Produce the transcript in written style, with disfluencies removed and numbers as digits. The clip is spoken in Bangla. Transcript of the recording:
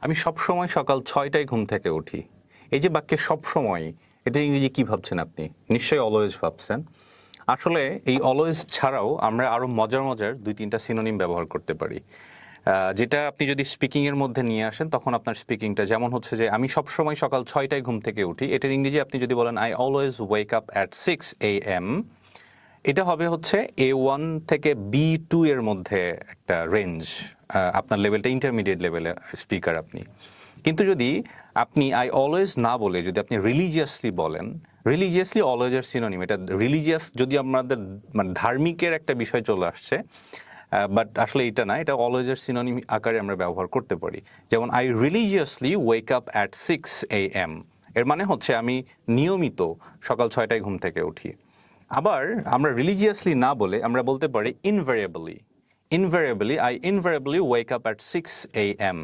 আমি সবসময় সকাল ৬টায় ঘুম থেকে উঠি। এই যে বাক্যে সবসময়, এটা ইংরেজি কি ভাবছেন আপনি? নিশ্চয়ই অলওয়েজ ভাবছেন। আসলে এই অলওয়েজ ছাড়াও আমরা আরো মজার মজার ২-৩টা সিনোনিম ব্যবহার করতে পারি। যেটা আপনি যদি স্পিকিং এর মধ্যে নিয়ে আসেন তখন আপনার স্পিকিংটা যেমন হচ্ছে যে আমি সবসময় সকাল ৬টায় ঘুম থেকে উঠি। এটার ইংরেজি আপনি যদি বলেন I always wake up at 6 AM, এটা হবে হচ্ছে A1 থেকে B2 এর মধ্যে একটা রেঞ্জ। আপনার লেভেলটা ইন্টারমিডিয়েট লেভেলে স্পিকার আপনি। কিন্তু যদি আপনি আই অলওয়েজ না বলে যদি আপনি রিলিজিয়াসলি বলেন, রিলিজিয়াসলি অলওয়েজ এর সিনোনিম। এটা রিলিজিয়াস যদি আমাদের মানে ধার্মিকের একটা বিষয় চলে আসছে, বাট আসলে এটা না, এটা অলওয়েজ এর সিনোনিম আকারে আমরা ব্যবহার করতে পারি। যেমন I religiously wake up at 6 AM, এর মানে হচ্ছে আমি নিয়মিত সকাল ৬টায় ঘুম থেকে উঠি। আবার আমরা রিলিজিয়াসলি না বলে আমরা বলতে পারি invariably, I invariably wake up at 6 AM।